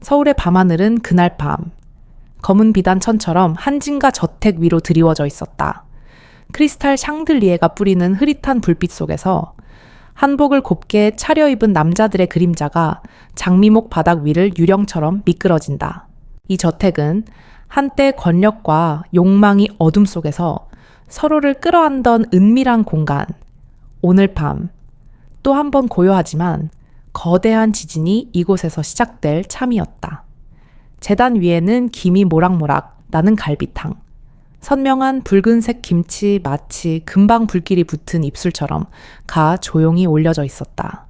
서울의 밤하늘은 그날 밤 검은 비단천처럼 한진가 저택 위로 드리워져 있었다. 크리스탈 샹들리에가 뿌리는 흐릿한 불빛 속에서 한복을 곱게 차려입은 남자들의 그림자가 장미목 바닥 위를 유령처럼 미끄러진다. 이 저택은 한때 권력과 욕망이 어둠 속에서 서로를 끌어안던 은밀한 공간. 오늘 밤 또 한 번 고요하지만 거대한 지진이 이곳에서 시작될 참이었다. 재단 위에는 김이 모락모락 나는 갈비탕. 선명한 붉은색 김치 마치 금방 불길이 붙은 입술처럼 가 조용히 올려져 있었다.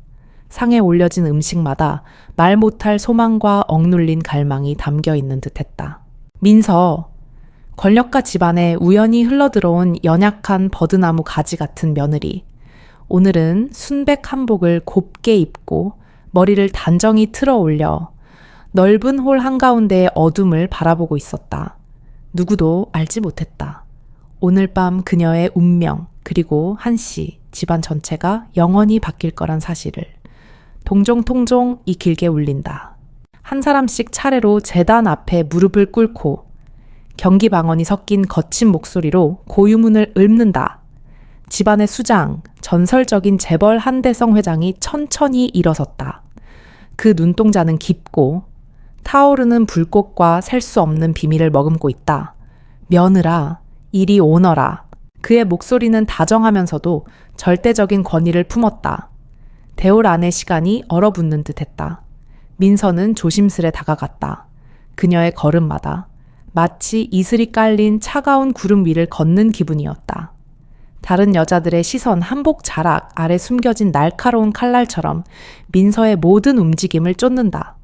상에 올려진 음식마다 말 못할 소망과 억눌린 갈망이 담겨 있는 듯했다. 민서, 권력가 집안에 우연히 흘러들어온 연약한 버드나무 가지 같은 며느리. 오늘은 순백 한복을 곱게 입고 머리를 단정히 틀어 올려 넓은 홀 한가운데의 어둠을 바라보고 있었다. 누구도 알지 못했다. 오늘 밤 그녀의 운명 그리고 한씨 집안 전체가 영원히 바뀔 거란 사실을. 동종통종 이 길게 울린다. 한 사람씩 차례로 제단 앞에 무릎을 꿇고 경기방언이 섞인 거친 목소리로 고유문을 읊는다. 집안의 수장, 전설적인 재벌 한대성 회장이 천천히 일어섰다. 그 눈동자는 깊고 타오르는 불꽃과 셀 수 없는 비밀을 머금고 있다. 며느라, 이리 오너라. 그의 목소리는 다정하면서도 절대적인 권위를 품었다. 대올 안의 시간이 얼어붙는 듯했다. 민서는 조심스레 다가갔다. 그녀의 걸음마다 마치 이슬이 깔린 차가운 구름 위를 걷는 기분이었다. 다른 여자들의 시선 한복 자락 아래 숨겨진 날카로운 칼날처럼 민서의 모든 움직임을 쫓는다.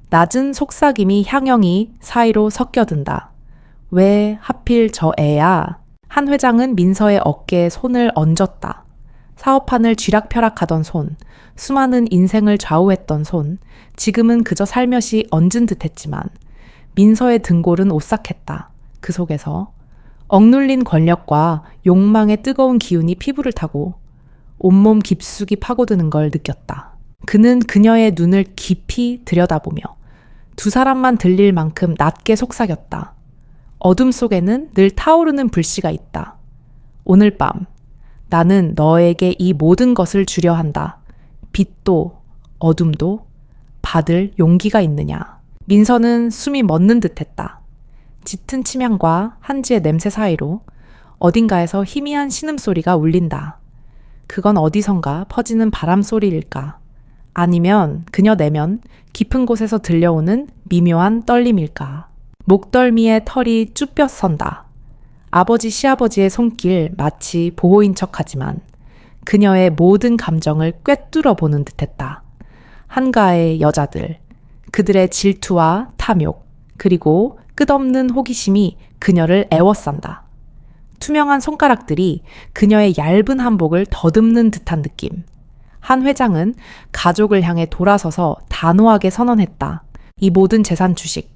낮은 속삭임이 향영이 사이로 섞여든다. 왜 하필 저 애야? 한 회장은 민서의 어깨에 손을 얹었다. 사업판을 쥐락펴락하던 손, 수많은 인생을 좌우했던 손, 지금은 그저 살며시 얹은 듯했지만 민서의 등골은 오싹했다. 그 속에서 억눌린 권력과 욕망의 뜨거운 기운이 피부를 타고 온몸 깊숙이 파고드는 걸 느꼈다. 그는 그녀의 눈을 깊이 들여다보며 두 사람만 들릴 만큼 낮게 속삭였다. 어둠 속에는 늘 타오르는 불씨가 있다. 오늘 밤 나는 너에게 이 모든 것을 주려 한다. 빛도 어둠도 받을 용기가 있느냐. 민서는 숨이 멎는 듯했다. 짙은 침향과 한지의 냄새 사이로 어딘가에서 희미한 신음소리가 울린다. 그건 어디선가 퍼지는 바람소리일까? 아니면 그녀 내면 깊은 곳에서 들려오는 미묘한 떨림일까? 목덜미에 털이 쭈뼛선다. 아버지 시아버지의 손길 마치 보호인 척하지만 그녀의 모든 감정을 꿰뚫어 보는 듯했다. 한가의 여자들, 그들의 질투와 탐욕, 그리고 끝없는 호기심이 그녀를 애워싼다. 투명한 손가락들이 그녀의 얇은 한복을 더듬는 듯한 느낌. 한 회장은 가족을 향해 돌아서서 단호하게 선언했다. 이 모든 재산 주식,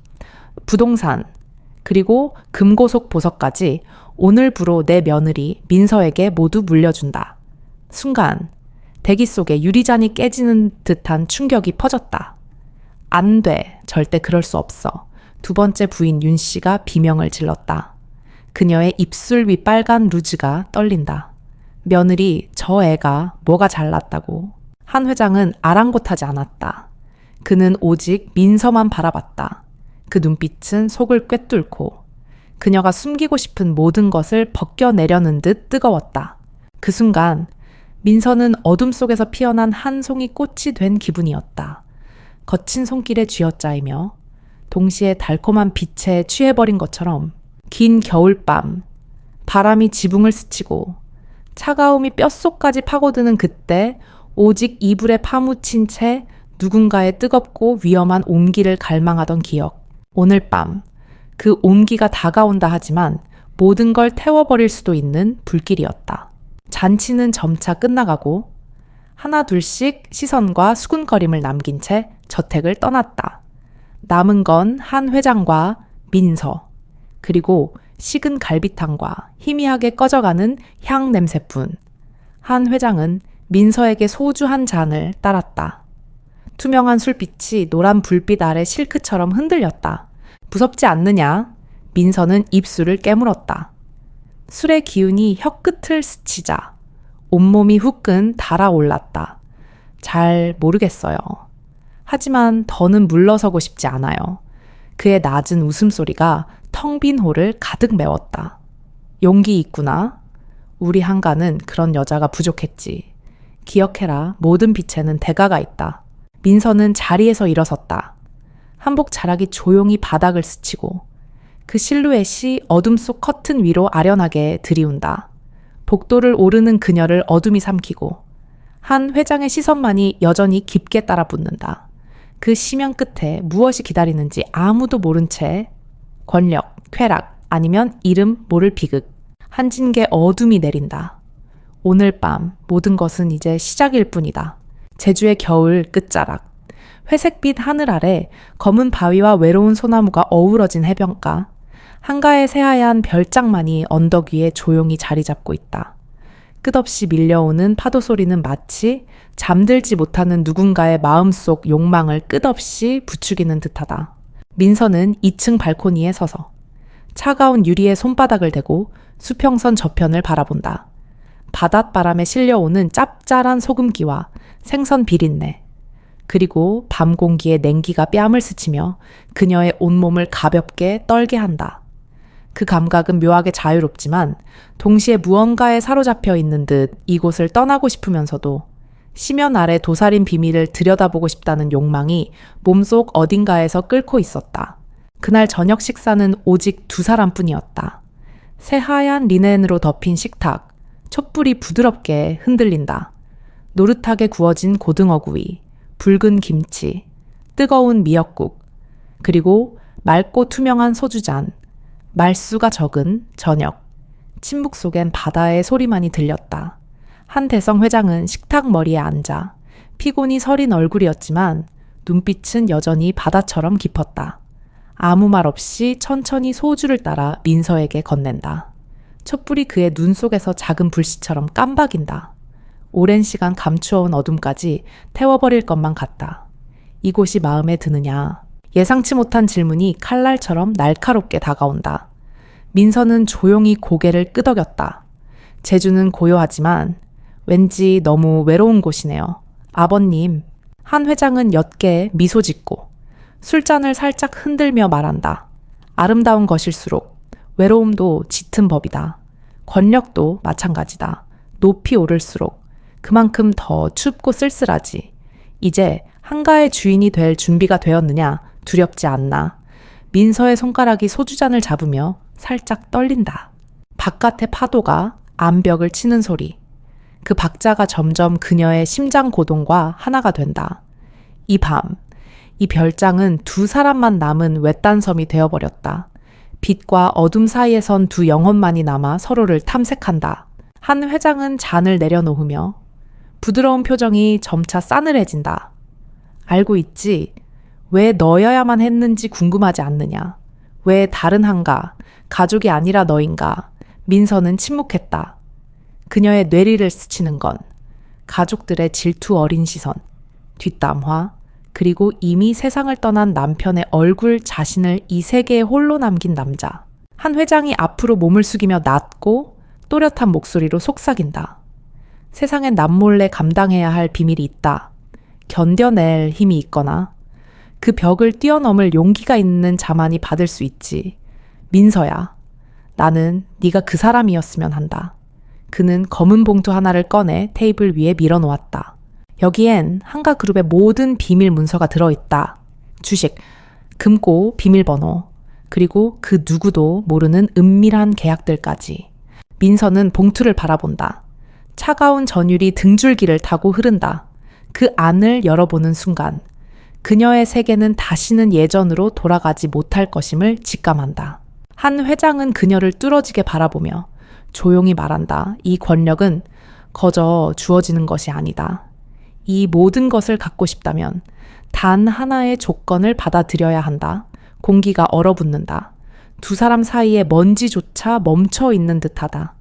부동산, 그리고 금고속 보석까지 오늘부로 내 며느리 민서에게 모두 물려준다. 순간 대기 속에 유리잔이 깨지는 듯한 충격이 퍼졌다. 안 돼. 절대 그럴 수 없어. 두 번째 부인 윤 씨가 비명을 질렀다. 그녀의 입술 위 빨간 루즈가 떨린다. 며느리, 저 애가 뭐가 잘났다고. 한 회장은 아랑곳하지 않았다. 그는 오직 민서만 바라봤다. 그 눈빛은 속을 꿰뚫고 그녀가 숨기고 싶은 모든 것을 벗겨내려는 듯 뜨거웠다. 그 순간 민서는 어둠 속에서 피어난 한 송이 꽃이 된 기분이었다. 거친 손길에 쥐어짜이며 동시에 달콤한 빛에 취해버린 것처럼 긴 겨울밤, 바람이 지붕을 스치고 차가움이 뼛속까지 파고드는 그때 오직 이불에 파묻힌 채 누군가의 뜨겁고 위험한 온기를 갈망하던 기억. 오늘 밤 그 온기가 다가온다 하지만 모든 걸 태워버릴 수도 있는 불길이었다. 잔치는 점차 끝나가고 하나 둘씩 시선과 수군거림을 남긴 채 저택을 떠났다. 남은 건 한 회장과 민서, 그리고 식은 갈비탕과 희미하게 꺼져가는 향 냄새뿐. 한 회장은 민서에게 소주 한 잔을 따랐다. 투명한 술빛이 노란 불빛 아래 실크처럼 흔들렸다. 무섭지 않느냐? 민서는 입술을 깨물었다. 술의 기운이 혀끝을 스치자 온몸이 후끈 달아올랐다. 잘 모르겠어요. 하지만 더는 물러서고 싶지 않아요. 그의 낮은 웃음소리가 텅 빈 홀을 가득 메웠다. 용기 있구나. 우리 한가는 그런 여자가 부족했지. 기억해라. 모든 빛에는 대가가 있다. 민서는 자리에서 일어섰다. 한복 자락이 조용히 바닥을 스치고 그 실루엣이 어둠 속 커튼 위로 아련하게 들이운다. 복도를 오르는 그녀를 어둠이 삼키고 한 회장의 시선만이 여전히 깊게 따라붙는다. 그 심연 끝에 무엇이 기다리는지 아무도 모른 채 권력, 쾌락, 아니면 이름 모를 비극, 한진개 어둠이 내린다. 오늘 밤 모든 것은 이제 시작일 뿐이다. 제주의 겨울 끝자락. 회색빛 하늘 아래 검은 바위와 외로운 소나무가 어우러진 해변가. 한가의 새하얀 별장만이 언덕 위에 조용히 자리 잡고 있다. 끝없이 밀려오는 파도 소리는 마치 잠들지 못하는 누군가의 마음속 욕망을 끝없이 부추기는 듯하다. 민서는 2층 발코니에 서서 차가운 유리에 손바닥을 대고 수평선 저편을 바라본다. 바닷바람에 실려오는 짭짤한 소금기와 생선 비린내, 그리고 밤 공기의 냉기가 뺨을 스치며 그녀의 온몸을 가볍게 떨게 한다. 그 감각은 묘하게 자유롭지만 동시에 무언가에 사로잡혀 있는 듯 이곳을 떠나고 싶으면서도 심연 아래 도사린 비밀을 들여다보고 싶다는 욕망이 몸속 어딘가에서 끓고 있었다. 그날 저녁 식사는 오직 두 사람뿐이었다. 새하얀 리넨으로 덮인 식탁, 촛불이 부드럽게 흔들린다. 노릇하게 구워진 고등어구이, 붉은 김치, 뜨거운 미역국, 그리고 맑고 투명한 소주잔, 말수가 적은 저녁. 침묵 속엔 바다의 소리만이 들렸다. 한대성 회장은 식탁 머리에 앉아 피곤이 서린 얼굴이었지만 눈빛은 여전히 바다처럼 깊었다. 아무 말 없이 천천히 소주를 따라 민서에게 건넨다. 촛불이 그의 눈 속에서 작은 불씨처럼 깜박인다. 오랜 시간 감추어온 어둠까지 태워버릴 것만 같다. 이곳이 마음에 드느냐? 예상치 못한 질문이 칼날처럼 날카롭게 다가온다. 민서는 조용히 고개를 끄덕였다. 제주는 고요하지만 왠지 너무 외로운 곳이네요. 아버님, 한 회장은 옅게 미소 짓고 술잔을 살짝 흔들며 말한다. 아름다운 것일수록 외로움도 짙은 법이다. 권력도 마찬가지다. 높이 오를수록 그만큼 더 춥고 쓸쓸하지. 이제 한가의 주인이 될 준비가 되었느냐? 두렵지 않나. 민서의 손가락이 소주잔을 잡으며 살짝 떨린다. 바깥의 파도가 암벽을 치는 소리. 그 박자가 점점 그녀의 심장 고동과 하나가 된다. 이 밤, 이 별장은 두 사람만 남은 외딴 섬이 되어버렸다. 빛과 어둠 사이에 선 두 영혼만이 남아 서로를 탐색한다. 한 회장은 잔을 내려놓으며 부드러운 표정이 점차 싸늘해진다. 알고 있지? 왜 너여야만 했는지 궁금하지 않느냐? 왜 다른 한가, 가족이 아니라 너인가? 민서는 침묵했다. 그녀의 뇌리를 스치는 건 가족들의 질투 어린 시선, 뒷담화, 그리고 이미 세상을 떠난 남편의 얼굴 자신을 이 세계에 홀로 남긴 남자. 한 회장이 앞으로 몸을 숙이며 낮고 또렷한 목소리로 속삭인다. 세상엔 남몰래 감당해야 할 비밀이 있다. 견뎌낼 힘이 있거나 그 벽을 뛰어넘을 용기가 있는 자만이 받을 수 있지. 민서야, 나는 네가 그 사람이었으면 한다. 그는 검은 봉투 하나를 꺼내 테이블 위에 밀어놓았다. 여기엔 한가그룹의 모든 비밀 문서가 들어있다. 주식, 금고, 비밀번호, 그리고 그 누구도 모르는 은밀한 계약들까지. 민서는 봉투를 바라본다. 차가운 전율이 등줄기를 타고 흐른다. 그 안을 열어보는 순간 그녀의 세계는 다시는 예전으로 돌아가지 못할 것임을 직감한다. 한 회장은 그녀를 뚫어지게 바라보며 조용히 말한다. 이 권력은 거저 주어지는 것이 아니다. 이 모든 것을 갖고 싶다면 단 하나의 조건을 받아들여야 한다. 공기가 얼어붙는다. 두 사람 사이에 먼지조차 멈춰 있는 듯하다.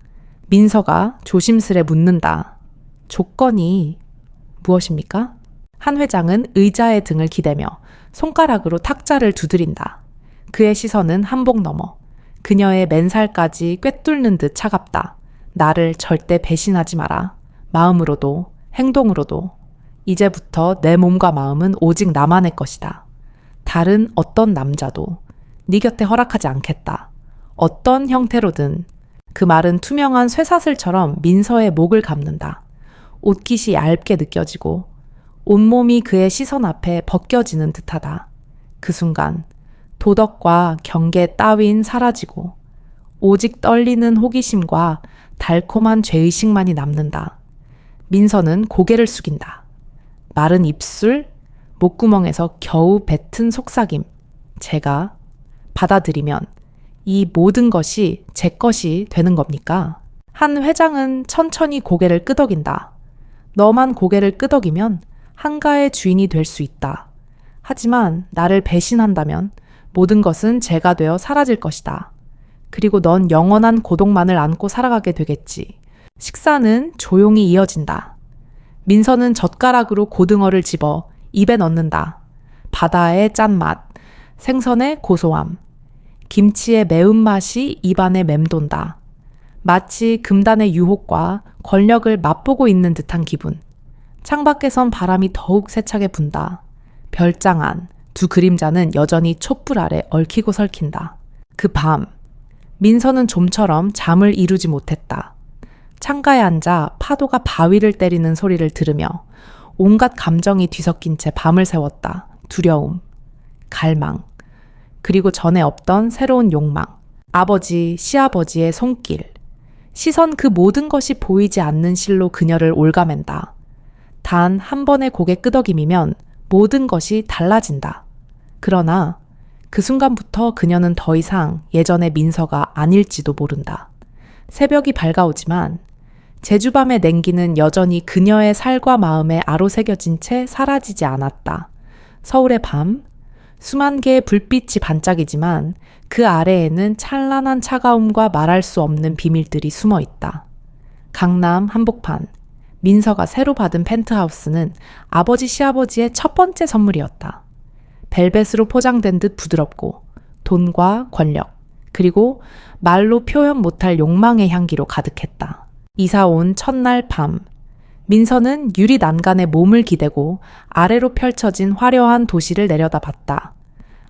민서가 조심스레 묻는다. 조건이 무엇입니까? 한 회장은 의자의 등을 기대며 손가락으로 탁자를 두드린다. 그의 시선은 한복 너머. 그녀의 맨살까지 꿰뚫는 듯 차갑다. 나를 절대 배신하지 마라. 마음으로도 행동으로도. 이제부터 내 몸과 마음은 오직 나만의 것이다. 다른 어떤 남자도 네 곁에 허락하지 않겠다. 어떤 형태로든. 그 말은 투명한 쇠사슬처럼 민서의 목을 감는다. 옷깃이 얇게 느껴지고 온몸이 그의 시선 앞에 벗겨지는 듯하다. 그 순간 도덕과 경계 따윈 사라지고 오직 떨리는 호기심과 달콤한 죄의식만이 남는다. 민서는 고개를 숙인다. 마른 입술, 목구멍에서 겨우 뱉은 속삭임. 제가 받아들이면 이 모든 것이 제 것이 되는 겁니까? 한 회장은 천천히 고개를 끄덕인다. 너만 고개를 끄덕이면 한가의 주인이 될 수 있다. 하지만 나를 배신한다면 모든 것은 제가 되어 사라질 것이다. 그리고 넌 영원한 고독만을 안고 살아가게 되겠지. 식사는 조용히 이어진다. 민서는 젓가락으로 고등어를 집어 입에 넣는다. 바다의 짠맛, 생선의 고소함, 김치의 매운맛이 입안에 맴돈다. 마치 금단의 유혹과 권력을 맛보고 있는 듯한 기분. 창밖에선 바람이 더욱 세차게 분다. 별장 안, 두 그림자는 여전히 촛불 아래 얽히고 설킨다. 그 밤, 민서는 좀처럼 잠을 이루지 못했다. 창가에 앉아 파도가 바위를 때리는 소리를 들으며 온갖 감정이 뒤섞인 채 밤을 새웠다. 두려움, 갈망, 그리고 전에 없던 새로운 욕망. 아버지, 시아버지의 손길. 시선 그 모든 것이 보이지 않는 실로 그녀를 올가맨다. 단 한 번의 고개 끄덕임이면 모든 것이 달라진다. 그러나 그 순간부터 그녀는 더 이상 예전의 민서가 아닐지도 모른다. 새벽이 밝아오지만 제주밤의 냉기는 여전히 그녀의 살과 마음에 아로새겨진 채 사라지지 않았다. 서울의 밤, 수만 개의 불빛이 반짝이지만 그 아래에는 찬란한 차가움과 말할 수 없는 비밀들이 숨어 있다. 강남 한복판, 민서가 새로 받은 펜트하우스는 아버지 시아버지의 첫 번째 선물이었다. 벨벳으로 포장된 듯 부드럽고 돈과 권력, 그리고 말로 표현 못할 욕망의 향기로 가득했다. 이사 온 첫날 밤, 민서는 유리 난간에 몸을 기대고 아래로 펼쳐진 화려한 도시를 내려다봤다.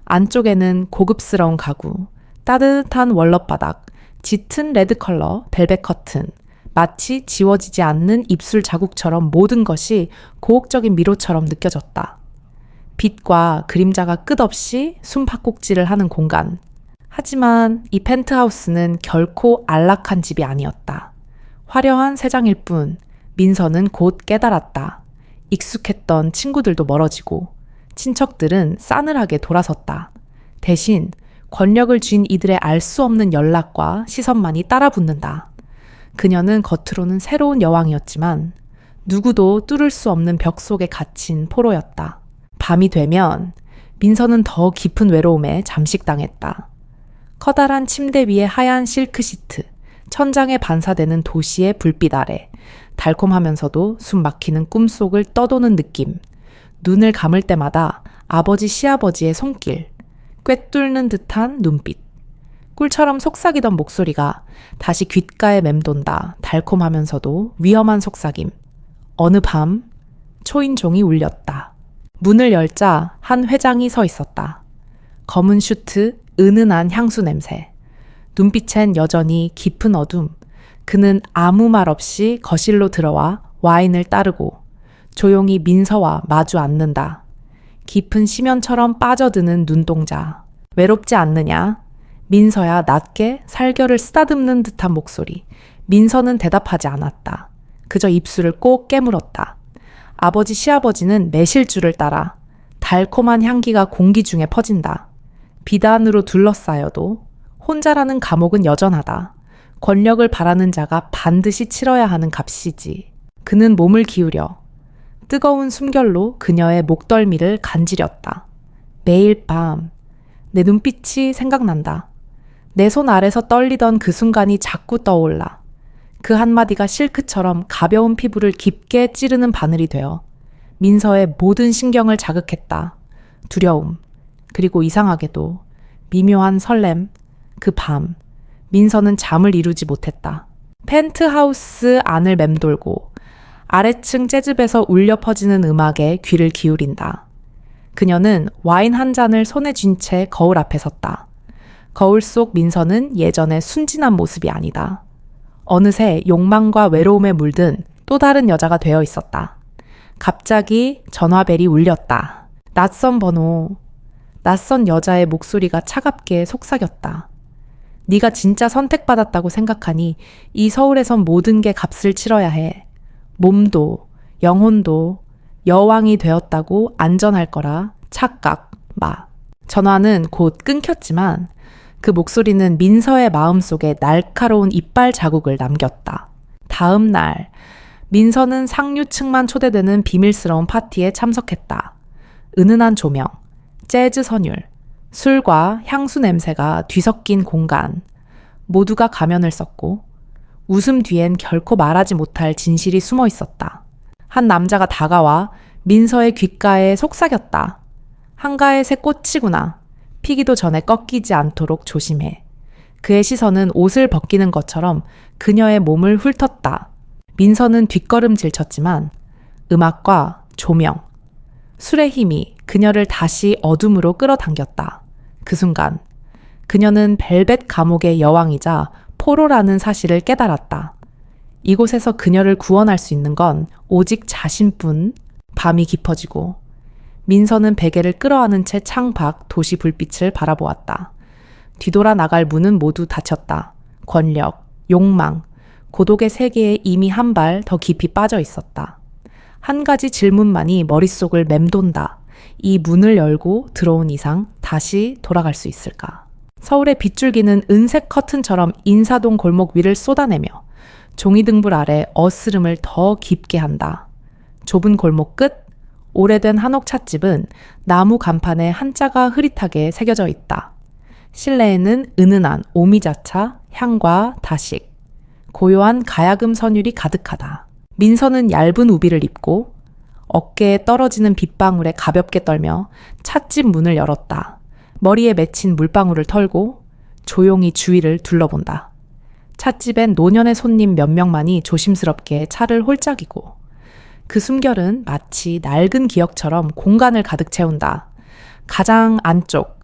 안쪽에는 고급스러운 가구, 따뜻한 월넛바닥, 짙은 레드 컬러 벨벳 커튼, 마치 지워지지 않는 입술 자국처럼 모든 것이 고혹적인 미로처럼 느껴졌다. 빛과 그림자가 끝없이 숨바꼭질을 하는 공간. 하지만 이 펜트하우스는 결코 안락한 집이 아니었다. 화려한 새 장일 뿐 민서는 곧 깨달았다. 익숙했던 친구들도 멀어지고 친척들은 싸늘하게 돌아섰다. 대신 권력을 쥔 이들의 알 수 없는 연락과 시선만이 따라붙는다. 그녀는 겉으로는 새로운 여왕이었지만 누구도 뚫을 수 없는 벽 속에 갇힌 포로였다. 밤이 되면 민서는 더 깊은 외로움에 잠식당했다. 커다란 침대 위에 하얀 실크 시트, 천장에 반사되는 도시의 불빛 아래 달콤하면서도 숨막히는 꿈속을 떠도는 느낌. 눈을 감을 때마다 아버지 시아버지의 손길, 꿰뚫는 듯한 눈빛. 꿀처럼 속삭이던 목소리가 다시 귓가에 맴돈다. 달콤하면서도 위험한 속삭임. 어느 밤 초인종이 울렸다. 문을 열자 한 회장이 서 있었다. 검은 슈트, 은은한 향수 냄새. 눈빛엔 여전히 깊은 어둠. 그는 아무 말 없이 거실로 들어와 와인을 따르고 조용히 민서와 마주 앉는다. 깊은 심연처럼 빠져드는 눈동자. 외롭지 않느냐? 민서야 낮게 살결을 쓰다듬는 듯한 목소리. 민서는 대답하지 않았다. 그저 입술을 꼭 깨물었다. 아버지 시아버지는 매실주를 따라 달콤한 향기가 공기 중에 퍼진다. 비단으로 둘러싸여도 혼자라는 감옥은 여전하다. 권력을 바라는 자가 반드시 치러야 하는 값이지. 그는 몸을 기울여 뜨거운 숨결로 그녀의 목덜미를 간지렸다. 매일 밤 내 눈빛이 생각난다. 내 손 아래서 떨리던 그 순간이 자꾸 떠올라. 그 한마디가 실크처럼 가벼운 피부를 깊게 찌르는 바늘이 되어 민서의 모든 신경을 자극했다. 두려움, 그리고 이상하게도 미묘한 설렘. 그 밤, 민서는 잠을 이루지 못했다. 펜트하우스 안을 맴돌고 아래층 재즈에서 울려 퍼지는 음악에 귀를 기울인다. 그녀는 와인 한 잔을 손에 쥔 채 거울 앞에 섰다. 거울 속 민서는 예전의 순진한 모습이 아니다. 어느새 욕망과 외로움에 물든 또 다른 여자가 되어 있었다. 갑자기 전화벨이 울렸다. 낯선 번호. 낯선 여자의 목소리가 차갑게 속삭였다. 네가 진짜 선택받았다고 생각하니 이 서울에선 모든 게 값을 치러야 해. 몸도 영혼도 여왕이 되었다고 안전할 거라 착각 마. 전화는 곧 끊겼지만 그 목소리는 민서의 마음속에 날카로운 이빨 자국을 남겼다. 다음 날 민서는 상류층만 초대되는 비밀스러운 파티에 참석했다. 은은한 조명, 재즈 선율, 술과 향수 냄새가 뒤섞인 공간. 모두가 가면을 썼고 웃음 뒤엔 결코 말하지 못할 진실이 숨어 있었다. 한 남자가 다가와 민서의 귓가에 속삭였다. 한가의 새 꽃이구나. 피기도 전에 꺾이지 않도록 조심해. 그의 시선은 옷을 벗기는 것처럼 그녀의 몸을 훑었다. 민서는 뒷걸음질 쳤지만 음악과 조명, 술의 힘이 그녀를 다시 어둠으로 끌어당겼다. 그 순간 그녀는 벨벳 감옥의 여왕이자 포로라는 사실을 깨달았다. 이곳에서 그녀를 구원할 수 있는 건 오직 자신뿐. 밤이 깊어지고 민서는 베개를 끌어안은 채 창밖 도시 불빛을 바라보았다. 뒤돌아 나갈 문은 모두 닫혔다. 권력, 욕망, 고독의 세계에 이미 한 발 더 깊이 빠져 있었다. 한 가지 질문만이 머릿속을 맴돈다. 이 문을 열고 들어온 이상 다시 돌아갈 수 있을까? 서울의 빗줄기는 은색 커튼처럼 인사동 골목 위를 쏟아내며 종이등불 아래 어스름을 더 깊게 한다. 좁은 골목 끝, 오래된 한옥 찻집은 나무 간판에 한자가 흐릿하게 새겨져 있다. 실내에는 은은한 오미자차, 향과 다식, 고요한 가야금 선율이 가득하다. 민서는 얇은 우비를 입고 어깨에 떨어지는 빗방울에 가볍게 떨며 찻집 문을 열었다. 머리에 맺힌 물방울을 털고 조용히 주위를 둘러본다. 찻집엔 노년의 손님 몇 명만이 조심스럽게 차를 홀짝이고 그 숨결은 마치 낡은 기억처럼 공간을 가득 채운다. 가장 안쪽,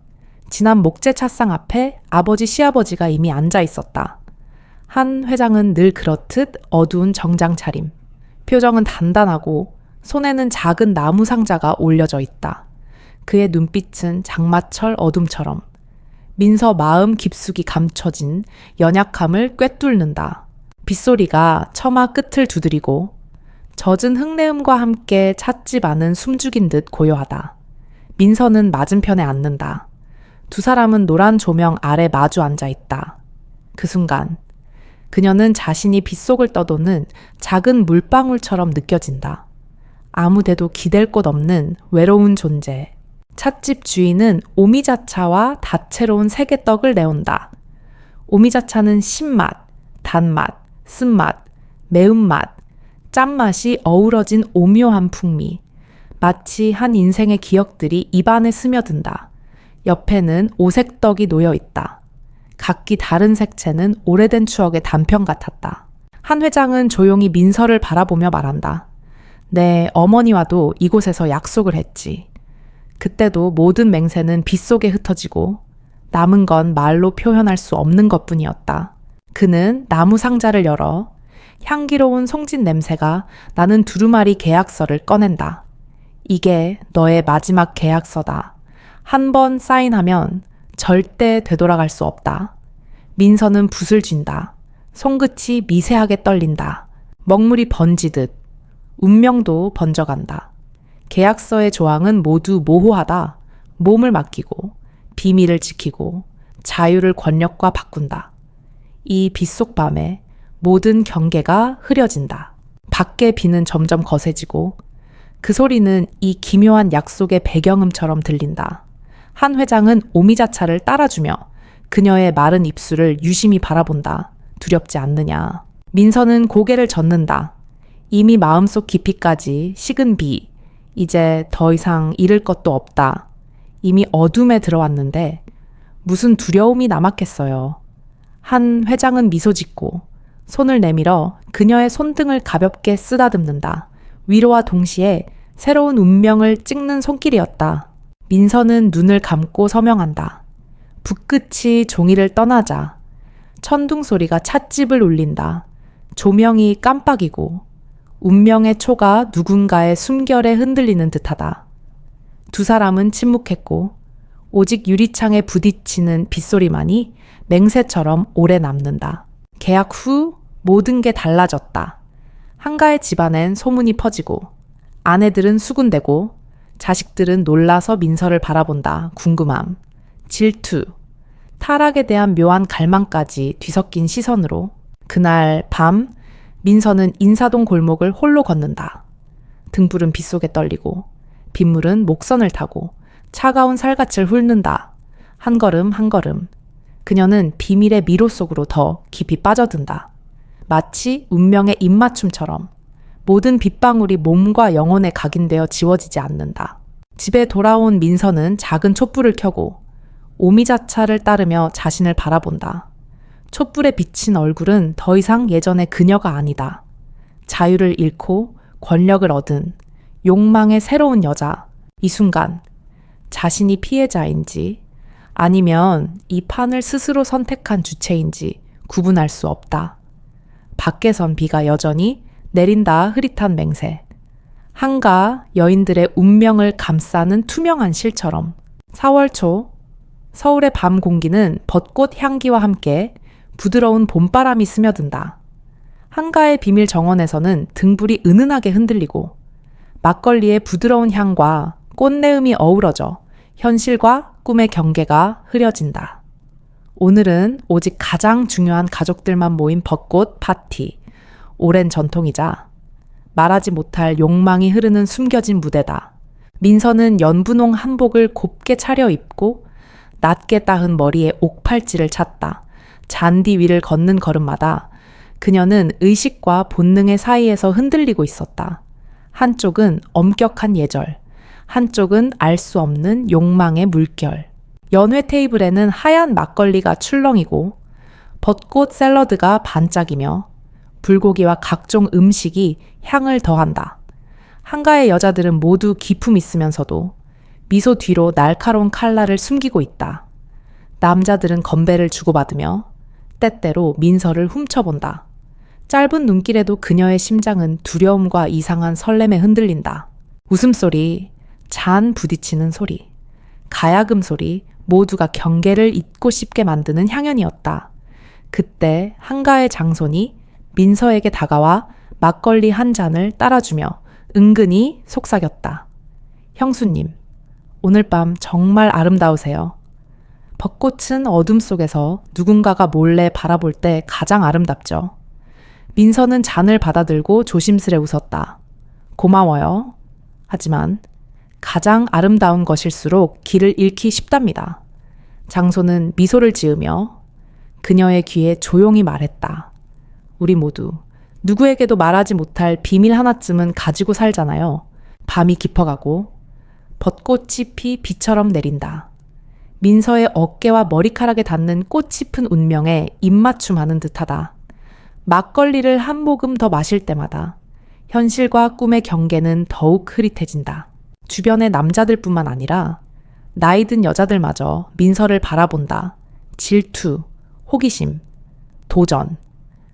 지난 목재 찻상 앞에 아버지 시아버지가 이미 앉아 있었다. 한 회장은 늘 그렇듯 어두운 정장 차림. 표정은 단단하고 손에는 작은 나무 상자가 올려져 있다. 그의 눈빛은 장마철 어둠처럼 민서 마음 깊숙이 감춰진 연약함을 꿰뚫는다. 빗소리가 처마 끝을 두드리고 젖은 흙내음과 함께 찻집 안은 숨죽인 듯 고요하다. 민서는 맞은편에 앉는다. 두 사람은 노란 조명 아래 마주 앉아 있다. 그 순간 그녀는 자신이 빗속을 떠도는 작은 물방울처럼 느껴진다. 아무데도 기댈 곳 없는 외로운 존재. 찻집 주인은 오미자차와 다채로운 세계떡을 내온다. 오미자차는 신맛, 단맛, 쓴맛, 매운맛, 짠맛이 어우러진 오묘한 풍미. 마치 한 인생의 기억들이 입안에 스며든다. 옆에는 오색떡이 놓여 있다. 각기 다른 색채는 오래된 추억의 단편 같았다. 한 회장은 조용히 민서를 바라보며 말한다. 내 어머니와도 이곳에서 약속을 했지. 그때도 모든 맹세는 빗속에 흩어지고 남은 건 말로 표현할 수 없는 것뿐이었다. 그는 나무 상자를 열어 향기로운 송진 냄새가 나는 두루마리 계약서를 꺼낸다. 이게 너의 마지막 계약서다. 한 번 사인하면 절대 되돌아갈 수 없다. 민서는 붓을 쥔다. 손끝이 미세하게 떨린다. 먹물이 번지듯 운명도 번져간다. 계약서의 조항은 모두 모호하다. 몸을 맡기고 비밀을 지키고 자유를 권력과 바꾼다. 이 빗속 밤에 모든 경계가 흐려진다. 밖의 비는 점점 거세지고 그 소리는 이 기묘한 약속의 배경음처럼 들린다. 한 회장은 오미자차를 따라주며 그녀의 마른 입술을 유심히 바라본다. 두렵지 않느냐. 민서는 고개를 젓는다. 이미 마음속 깊이까지 식은 비, 이제 더 이상 잃을 것도 없다. 이미 어둠에 들어왔는데 무슨 두려움이 남았겠어요. 한 회장은 미소 짓고 손을 내밀어 그녀의 손등을 가볍게 쓰다듬는다. 위로와 동시에 새로운 운명을 찍는 손길이었다. 민서는 눈을 감고 서명한다. 붓끝이 종이를 떠나자 천둥 소리가 찻집을 울린다. 조명이 깜빡이고 운명의 초가 누군가의 숨결에 흔들리는 듯하다. 두 사람은 침묵했고 오직 유리창에 부딪히는 빗소리만이 맹세처럼 오래 남는다. 계약 후 모든 게 달라졌다. 한가의 집안엔 소문이 퍼지고 아내들은 수군대고 자식들은 놀라서 민서를 바라본다. 궁금함, 질투, 타락에 대한 묘한 갈망까지 뒤섞인 시선으로 그날 밤 민서는 인사동 골목을 홀로 걷는다. 등불은 빗속에 떨리고 빗물은 목선을 타고 차가운 살갗을 훑는다. 한 걸음 한 걸음 그녀는 비밀의 미로 속으로 더 깊이 빠져든다. 마치 운명의 입맞춤처럼 모든 빗방울이 몸과 영혼에 각인되어 지워지지 않는다. 집에 돌아온 민서는 작은 촛불을 켜고 오미자차를 따르며 자신을 바라본다. 촛불에 비친 얼굴은 더 이상 예전의 그녀가 아니다. 자유를 잃고 권력을 얻은 욕망의 새로운 여자. 이 순간 자신이 피해자인지 아니면 이 판을 스스로 선택한 주체인지 구분할 수 없다. 밖에선 비가 여전히 내린다. 흐릿한 맹세. 한가 여인들의 운명을 감싸는 투명한 실처럼 4월 초 서울의 밤 공기는 벚꽃 향기와 함께 부드러운 봄바람이 스며든다. 한가의 비밀 정원에서는 등불이 은은하게 흔들리고 막걸리의 부드러운 향과 꽃내음이 어우러져 현실과 꿈의 경계가 흐려진다. 오늘은 오직 가장 중요한 가족들만 모인 벚꽃 파티. 오랜 전통이자 말하지 못할 욕망이 흐르는 숨겨진 무대다. 민서는 연분홍 한복을 곱게 차려입고 낮게 따은 머리에 옥팔찌를 찼다. 잔디 위를 걷는 걸음마다 그녀는 의식과 본능의 사이에서 흔들리고 있었다. 한쪽은 엄격한 예절, 한쪽은 알 수 없는 욕망의 물결. 연회 테이블에는 하얀 막걸리가 출렁이고 벚꽃 샐러드가 반짝이며 불고기와 각종 음식이 향을 더한다. 한가의 여자들은 모두 기품 있으면서도 미소 뒤로 날카로운 칼날을 숨기고 있다. 남자들은 건배를 주고받으며 때때로 민서를 훔쳐본다. 짧은 눈길에도 그녀의 심장은 두려움과 이상한 설렘에 흔들린다. 웃음소리, 잔 부딪히는 소리, 가야금 소리 모두가 경계를 잊고 싶게 만드는 향연이었다. 그때 한가의 장손이 민서에게 다가와 막걸리 한 잔을 따라주며 은근히 속삭였다. 형수님, 오늘 밤 정말 아름다우세요. 벚꽃은 어둠 속에서 누군가가 몰래 바라볼 때 가장 아름답죠. 민서는 잔을 받아들고 조심스레 웃었다. 고마워요. 하지만 가장 아름다운 것일수록 길을 잃기 쉽답니다. 장소는 미소를 지으며 그녀의 귀에 조용히 말했다. 우리 모두 누구에게도 말하지 못할 비밀 하나쯤은 가지고 살잖아요. 밤이 깊어가고 벚꽃이 피 비처럼 내린다. 민서의 어깨와 머리카락에 닿는 꽃이 핀 운명에 입맞춤하는 듯하다. 막걸리를 한 모금 더 마실 때마다 현실과 꿈의 경계는 더욱 흐릿해진다. 주변의 남자들뿐만 아니라 나이 든 여자들마저 민서를 바라본다. 질투, 호기심, 도전,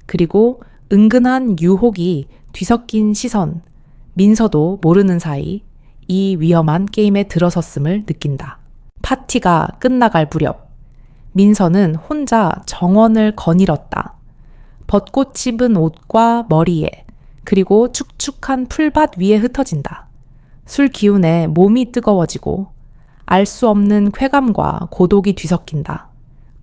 그리고 은근한 유혹이 뒤섞인 시선. 민서도 모르는 사이 이 위험한 게임에 들어섰음을 느낀다. 파티가 끝나갈 무렵 민서는 혼자 정원을 거닐었다. 벚꽃 입은 옷과 머리에 그리고 축축한 풀밭 위에 흩어진다. 술 기운에 몸이 뜨거워지고 알 수 없는 쾌감과 고독이 뒤섞인다.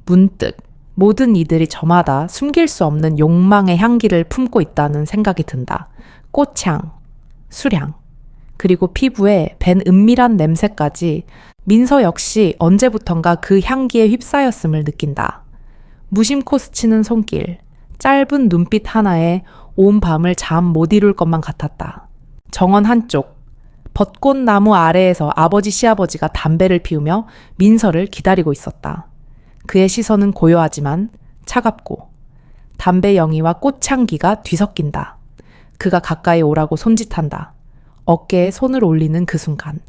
문득 모든 이들이 저마다 숨길 수 없는 욕망의 향기를 품고 있다는 생각이 든다. 꽃향, 술향, 그리고 피부에 밴 은밀한 냄새까지 민서 역시 언제부턴가 그 향기에 휩싸였음을 느낀다. 무심코 스치는 손길, 짧은 눈빛 하나에 온 밤을 잠 못 이룰 것만 같았다. 정원 한쪽, 벚꽃나무 아래에서 아버지 시아버지가 담배를 피우며 민서를 기다리고 있었다. 그의 시선은 고요하지만 차갑고 담배 영이와 꽃향기가 뒤섞인다. 그가 가까이 오라고 손짓한다. 어깨에 손을 올리는 그 순간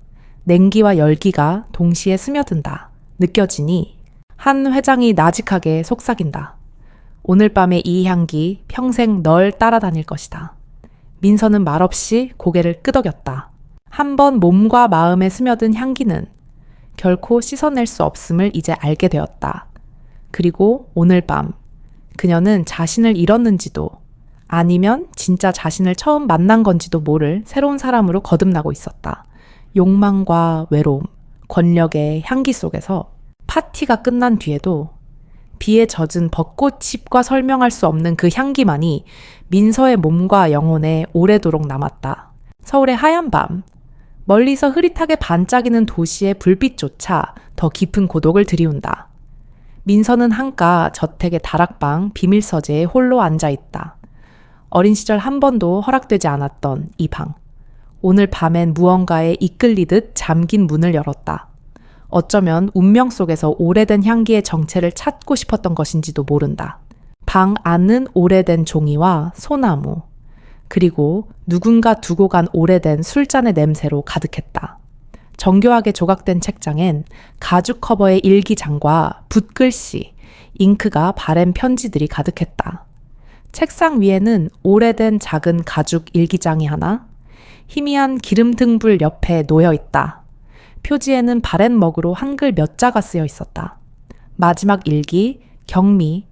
냉기와 열기가 동시에 스며든다. 느껴지니 한 회장이 나직하게 속삭인다. 오늘 밤의 이 향기 평생 널 따라다닐 것이다. 민서는 말없이 고개를 끄덕였다. 한번 몸과 마음에 스며든 향기는 결코 씻어낼 수 없음을 이제 알게 되었다. 그리고 오늘 밤 그녀는 자신을 잃었는지도 아니면 진짜 자신을 처음 만난 건지도 모를 새로운 사람으로 거듭나고 있었다. 욕망과 외로움, 권력의 향기 속에서 파티가 끝난 뒤에도 비에 젖은 벚꽃잎과 설명할 수 없는 그 향기만이 민서의 몸과 영혼에 오래도록 남았다. 서울의 하얀 밤, 멀리서 흐릿하게 반짝이는 도시의 불빛조차 더 깊은 고독을 드리운다. 민서는 한가 저택의 다락방 비밀서재에 홀로 앉아있다. 어린 시절 한 번도 허락되지 않았던 이 방. 오늘 밤엔 무언가에 이끌리듯 잠긴 문을 열었다. 어쩌면 운명 속에서 오래된 향기의 정체를 찾고 싶었던 것인지도 모른다. 방 안은 오래된 종이와 소나무, 그리고 누군가 두고 간 오래된 술잔의 냄새로 가득했다. 정교하게 조각된 책장엔 가죽 커버의 일기장과 붓글씨, 잉크가 바랜 편지들이 가득했다. 책상 위에는 오래된 작은 가죽 일기장이 하나, 희미한 기름 등불 옆에 놓여 있다. 표지에는 바랜 먹으로 한글 몇 자가 쓰여 있었다. 마지막 일기, 경미.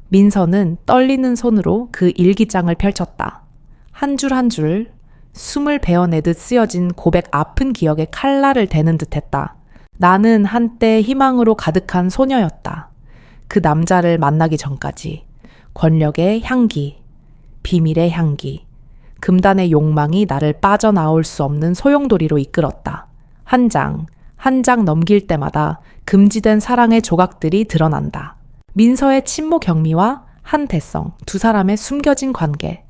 민서는 떨리는 손으로 그 일기장을 펼쳤다. 한 줄 한 줄 숨을 베어내듯 쓰여진 고백 아픈 기억에 칼날을 대는 듯했다. 나는 한때 희망으로 가득한 소녀였다. 그 남자를 만나기 전까지. 권력의 향기, 비밀의 향기, 금단의 욕망이 나를 빠져나올 수 없는 소용돌이로 이끌었다. 한 장, 한 장 넘길 때마다 금지된 사랑의 조각들이 드러난다. 민서의 친모 경미와 한대성, 두 사람의 숨겨진 관계.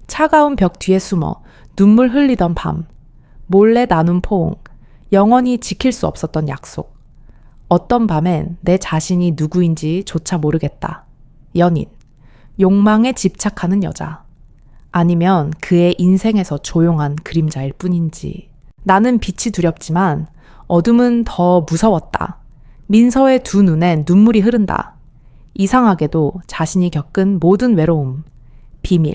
차가운 벽 뒤에 숨어 눈물 흘리던 밤. 몰래 나눈 포옹. 영원히 지킬 수 없었던 약속. 어떤 밤엔 내 자신이 누구인지 조차 모르겠다. 연인. 욕망에 집착하는 여자. 아니면 그의 인생에서 조용한 그림자일 뿐인지. 나는 빛이 두렵지만 어둠은 더 무서웠다. 민서의 두 눈엔 눈물이 흐른다. 이상하게도 자신이 겪은 모든 외로움, 비밀,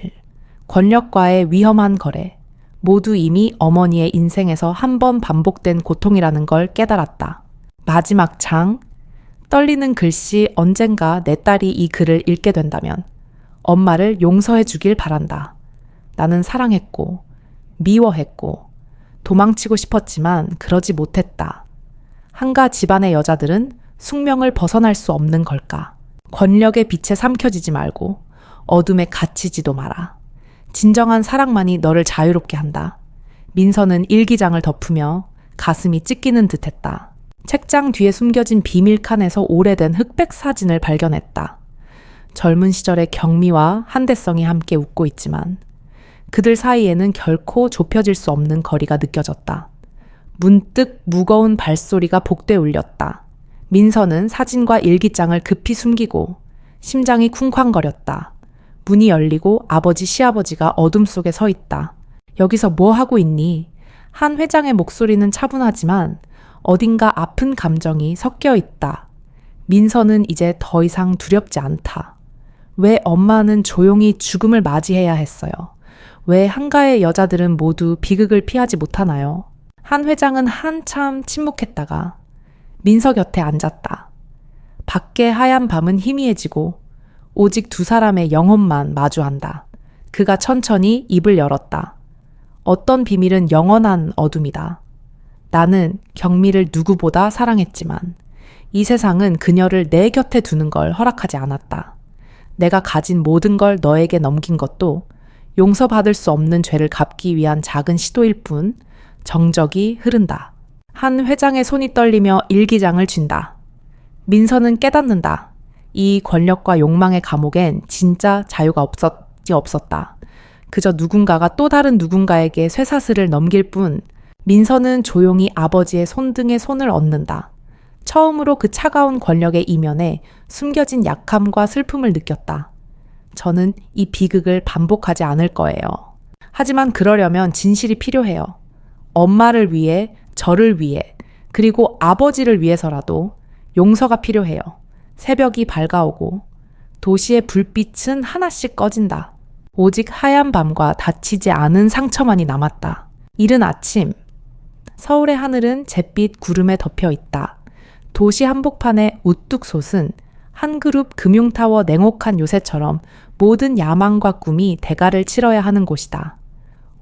권력과의 위험한 거래, 모두 이미 어머니의 인생에서 한 번 반복된 고통이라는 걸 깨달았다. 마지막 장, 떨리는 글씨 언젠가 내 딸이 이 글을 읽게 된다면 엄마를 용서해 주길 바란다. 나는 사랑했고, 미워했고, 도망치고 싶었지만 그러지 못했다. 한가 집안의 여자들은 숙명을 벗어날 수 없는 걸까? 권력의 빛에 삼켜지지 말고 어둠에 갇히지도 마라. 진정한 사랑만이 너를 자유롭게 한다. 민서는 일기장을 덮으며 가슴이 찢기는 듯했다. 책장 뒤에 숨겨진 비밀 칸에서 오래된 흑백 사진을 발견했다. 젊은 시절의 경미와 한대성이 함께 웃고 있지만 그들 사이에는 결코 좁혀질 수 없는 거리가 느껴졌다. 문득 무거운 발소리가 복돼 울렸다. 민서는 사진과 일기장을 급히 숨기고 심장이 쿵쾅거렸다. 문이 열리고 아버지 시아버지가 어둠 속에 서 있다. 여기서 뭐 하고 있니? 한 회장의 목소리는 차분하지만 어딘가 아픈 감정이 섞여 있다. 민서는 이제 더 이상 두렵지 않다. 왜 엄마는 조용히 죽음을 맞이해야 했어요? 왜 한가의 여자들은 모두 비극을 피하지 못하나요? 한 회장은 한참 침묵했다가 민서 곁에 앉았다. 밖의 하얀 밤은 희미해지고 오직 두 사람의 영혼만 마주한다. 그가 천천히 입을 열었다. 어떤 비밀은 영원한 어둠이다. 나는 경미를 누구보다 사랑했지만 이 세상은 그녀를 내 곁에 두는 걸 허락하지 않았다. 내가 가진 모든 걸 너에게 넘긴 것도 용서받을 수 없는 죄를 갚기 위한 작은 시도일 뿐 정적이 흐른다. 한 회장의 손이 떨리며 일기장을 쥔다. 민서는 깨닫는다. 이 권력과 욕망의 감옥엔 진짜 자유가 없었다. 그저 누군가가 또 다른 누군가에게 쇠사슬을 넘길 뿐 민서는 조용히 아버지의 손등에 손을 얹는다. 처음으로 그 차가운 권력의 이면에 숨겨진 약함과 슬픔을 느꼈다. 저는 이 비극을 반복하지 않을 거예요. 하지만 그러려면 진실이 필요해요. 엄마를 위해, 저를 위해, 그리고 아버지를 위해서라도 용서가 필요해요. 새벽이 밝아오고 도시의 불빛은 하나씩 꺼진다. 오직 하얀 밤과 닫히지 않은 상처만이 남았다. 이른 아침, 서울의 하늘은 잿빛 구름에 덮여 있다. 도시 한복판에 우뚝 솟은 한 그룹 금융타워 냉혹한 요새처럼 모든 야망과 꿈이 대가를 치러야 하는 곳이다.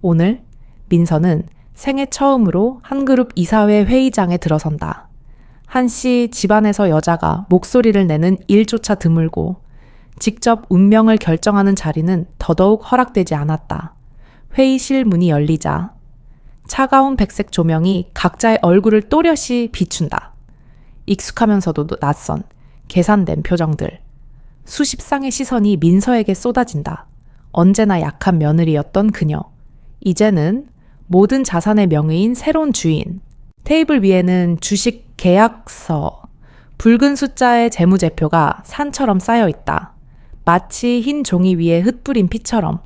오늘 민서는 생애 처음으로 한 그룹 이사회 회의장에 들어선다. 한시 집안에서 여자가 목소리를 내는 일조차 드물고 직접 운명을 결정하는 자리는 더더욱 허락되지 않았다. 회의실 문이 열리자 차가운 백색 조명이 각자의 얼굴을 또렷이 비춘다. 익숙하면서도 낯선 계산된 표정들. 수십 쌍의 시선이 민서에게 쏟아진다. 언제나 약한 며느리였던 그녀. 이제는 모든 자산의 명의인 새로운 주인. 테이블 위에는 주식 계약서, 붉은 숫자의 재무제표가 산처럼 쌓여 있다. 마치 흰 종이 위에 흩뿌린 피처럼.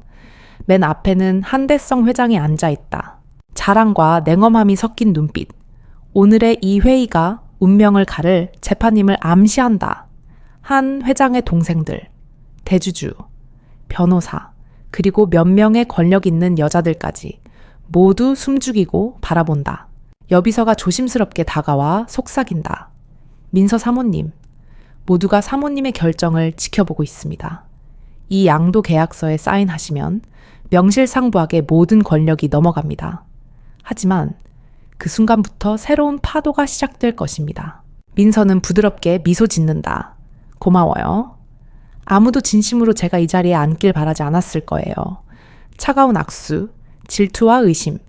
맨 앞에는 한대성 회장이 앉아 있다. 자랑과 냉엄함이 섞인 눈빛. 오늘의 이 회의가 운명을 가를 재판님을 암시한다. 한 회장의 동생들, 대주주, 변호사, 그리고 몇 명의 권력 있는 여자들까지 모두 숨죽이고 바라본다. 여비서가 조심스럽게 다가와 속삭인다. 민서 사모님, 모두가 사모님의 결정을 지켜보고 있습니다. 이 양도 계약서에 사인하시면 명실상부하게 모든 권력이 넘어갑니다. 하지만 그 순간부터 새로운 파도가 시작될 것입니다. 민서는 부드럽게 미소 짓는다. 고마워요. 아무도 진심으로 제가 이 자리에 앉길 바라지 않았을 거예요. 차가운 악수, 질투와 의심,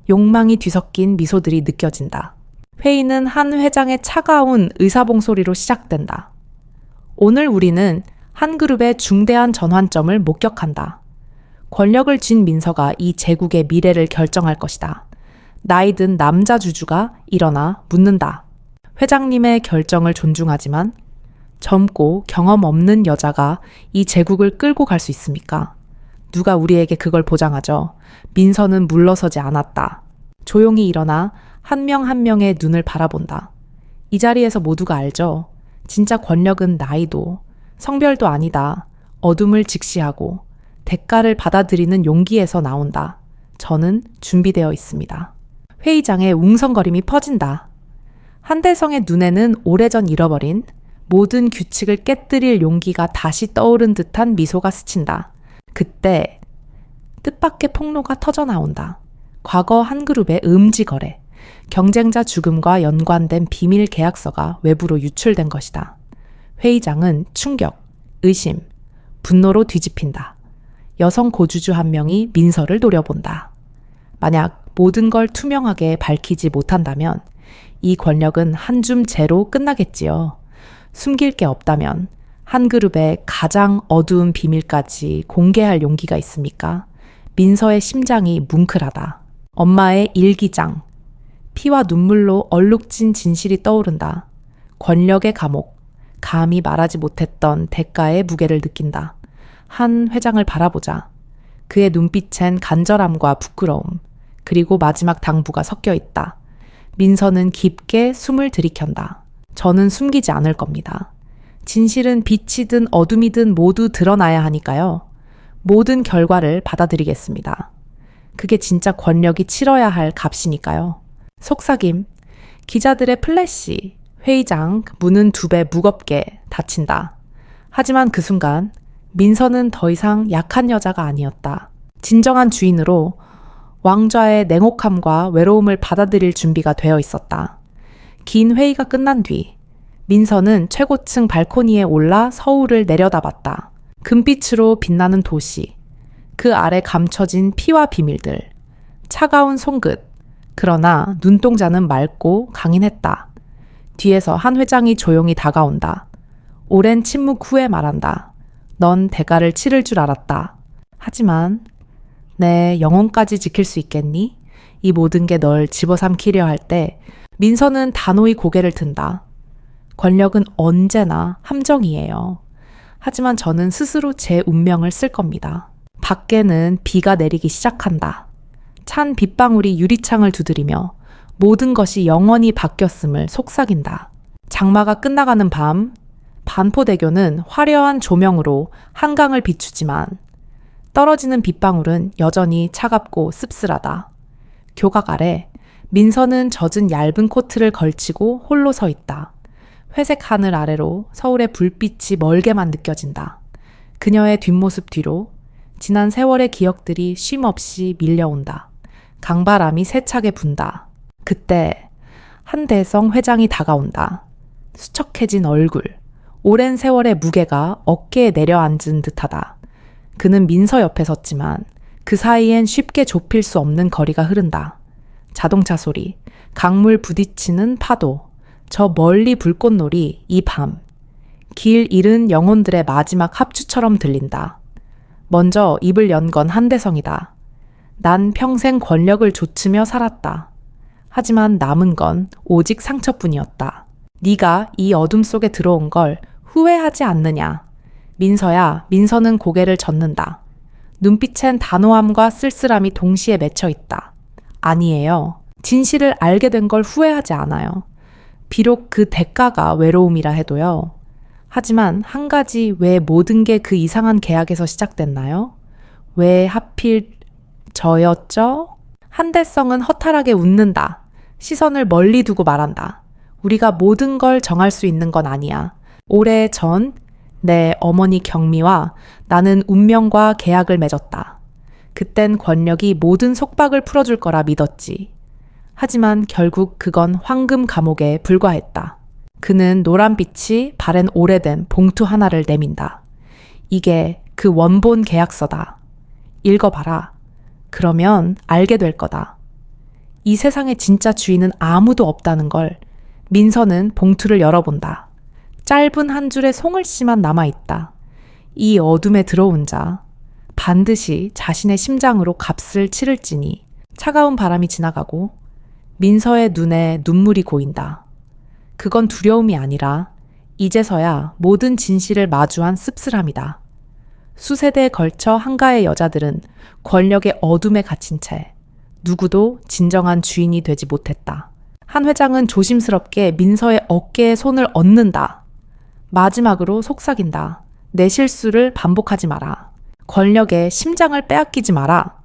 욕망이 뒤섞인 미소들이 느껴진다. 회의는 한 회장의 차가운 의사봉소리로 시작된다. 오늘 우리는 한 그룹의 중대한 전환점을 목격한다. 권력을 쥔 민서가 이 제국의 미래를 결정할 것이다. 나이든 남자 주주가 일어나 묻는다. 회장님의 결정을 존중하지만 젊고 경험 없는 여자가 이 제국을 끌고 갈 수 있습니까? 누가 우리에게 그걸 보장하죠? 민서는 물러서지 않았다. 조용히 일어나 한 명 한 명의 눈을 바라본다. 이 자리에서 모두가 알죠? 진짜 권력은 나이도, 성별도 아니다. 어둠을 직시하고 대가를 받아들이는 용기에서 나온다. 저는 준비되어 있습니다. 회의장에 웅성거림이 퍼진다. 한대성의 눈에는 오래전 잃어버린 모든 규칙을 깨뜨릴 용기가 다시 떠오른 듯한 미소가 스친다. 그때 뜻밖의 폭로가 터져나온다. 과거 한 그룹의 음지 거래, 경쟁자 죽음과 연관된 비밀 계약서가 외부로 유출된 것이다. 회의장은 충격, 의심, 분노로 뒤집힌다. 여성 고주주 한 명이 민서를 노려본다. 만약 모든 걸 투명하게 밝히지 못한다면 이 권력은 한 줌 재로 끝나겠지요. 숨길 게 없다면 한 그룹의 가장 어두운 비밀까지 공개할 용기가 있습니까? 민서의 심장이 뭉클하다. 엄마의 일기장. 피와 눈물로 얼룩진 진실이 떠오른다. 권력의 감옥. 감히 말하지 못했던 대가의 무게를 느낀다. 한 회장을 바라보자. 그의 눈빛엔 간절함과 부끄러움, 그리고 마지막 당부가 섞여 있다. 민서는 깊게 숨을 들이켠다. 저는 숨기지 않을 겁니다. 진실은 빛이든 어둠이든 모두 드러나야 하니까요. 모든 결과를 받아들이겠습니다. 그게 진짜 권력이 치러야 할 값이니까요. 속삭임, 기자들의 플래시, 회의장 문은 2배 무겁게 닫힌다. 하지만 그 순간 민서는 더 이상 약한 여자가 아니었다. 진정한 주인으로 왕좌의 냉혹함과 외로움을 받아들일 준비가 되어 있었다. 긴 회의가 끝난 뒤 민서는 최고층 발코니에 올라 서울을 내려다봤다. 금빛으로 빛나는 도시, 그 아래 감춰진 피와 비밀들, 차가운 손끝. 그러나 눈동자는 맑고 강인했다. 뒤에서 한 회장이 조용히 다가온다. 오랜 침묵 후에 말한다. 넌 대가를 치를 줄 알았다. 하지만 내 영혼까지 지킬 수 있겠니? 이 모든 게 널 집어삼키려 할 때 민서는 단호히 고개를 든다. 권력은 언제나 함정이에요. 하지만 저는 스스로 제 운명을 쓸 겁니다. 밖에는 비가 내리기 시작한다. 찬 빗방울이 유리창을 두드리며 모든 것이 영원히 바뀌었음을 속삭인다. 장마가 끝나가는 밤, 반포대교는 화려한 조명으로 한강을 비추지만 떨어지는 빗방울은 여전히 차갑고 씁쓸하다. 교각 아래 민서는 젖은 얇은 코트를 걸치고 홀로 서 있다. 회색 하늘 아래로 서울의 불빛이 멀게만 느껴진다. 그녀의 뒷모습 뒤로 지난 세월의 기억들이 쉼없이 밀려온다. 강바람이 세차게 분다. 그때 한대성 회장이 다가온다. 수척해진 얼굴, 오랜 세월의 무게가 어깨에 내려앉은 듯하다. 그는 민서 옆에 섰지만 그 사이엔 쉽게 좁힐 수 없는 거리가 흐른다. 자동차 소리, 강물 부딪히는 파도, 저 멀리 불꽃놀이, 이 밤. 길 잃은 영혼들의 마지막 합주처럼 들린다. 먼저 입을 연 건 한대성이다. 난 평생 권력을 좇으며 살았다. 하지만 남은 건 오직 상처뿐이었다. 네가 이 어둠 속에 들어온 걸 후회하지 않느냐. 민서야, 민서는 고개를 젓는다. 눈빛엔 단호함과 쓸쓸함이 동시에 맺혀 있다. 아니에요. 진실을 알게 된 걸 후회하지 않아요. 비록 그 대가가 외로움이라 해도요. 하지만 한 가지, 왜 모든 게 그 이상한 계약에서 시작됐나요? 왜 하필 저였죠? 한대성은 허탈하게 웃는다. 시선을 멀리 두고 말한다. 우리가 모든 걸 정할 수 있는 건 아니야. 오래전 내 어머니 경미와 나는 운명과 계약을 맺었다. 그땐 권력이 모든 속박을 풀어줄 거라 믿었지. 하지만 결국 그건 황금 감옥에 불과했다. 그는 노란빛이 바랜 오래된 봉투 하나를 내민다. 이게 그 원본 계약서다. 읽어봐라. 그러면 알게 될 거다. 이 세상에 진짜 주인은 아무도 없다는 걸. 민서는 봉투를 열어본다. 짧은 한 줄의 송글씨만 남아있다. 이 어둠에 들어온 자, 반드시 자신의 심장으로 값을 치를지니. 차가운 바람이 지나가고 민서의 눈에 눈물이 고인다. 그건 두려움이 아니라 이제서야 모든 진실을 마주한 씁쓸함이다. 수세대에 걸쳐 한가의 여자들은 권력의 어둠에 갇힌 채 누구도 진정한 주인이 되지 못했다. 한 회장은 조심스럽게 민서의 어깨에 손을 얹는다. 마지막으로 속삭인다. 내 실수를 반복하지 마라. 권력에 심장을 빼앗기지 마라.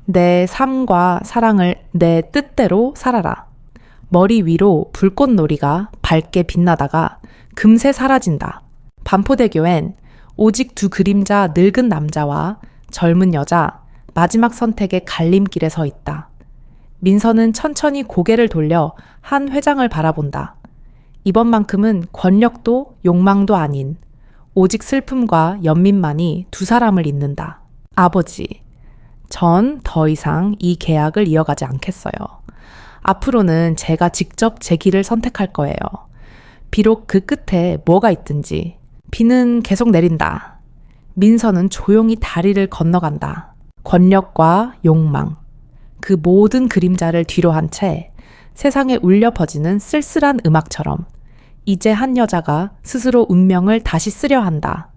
내 삶과 사랑을 내 뜻대로 살아라. 머리 위로 불꽃놀이가 밝게 빛나다가 금세 사라진다. 반포대교엔 오직 두 그림자, 늙은 남자와 젊은 여자, 마지막 선택의 갈림길에 서 있다. 민서는 천천히 고개를 돌려 한 회장을 바라본다. 이번만큼은 권력도 욕망도 아닌 오직 슬픔과 연민만이 두 사람을 잇는다. 아버지, 전 더 이상 이 계약을 이어가지 않겠어요. 앞으로는 제가 직접 제 길을 선택할 거예요. 비록 그 끝에 뭐가 있든지. 비는 계속 내린다. 민서는 조용히 다리를 건너간다. 권력과 욕망, 그 모든 그림자를 뒤로 한 채 세상에 울려 퍼지는 쓸쓸한 음악처럼 이제 한 여자가 스스로 운명을 다시 쓰려 한다.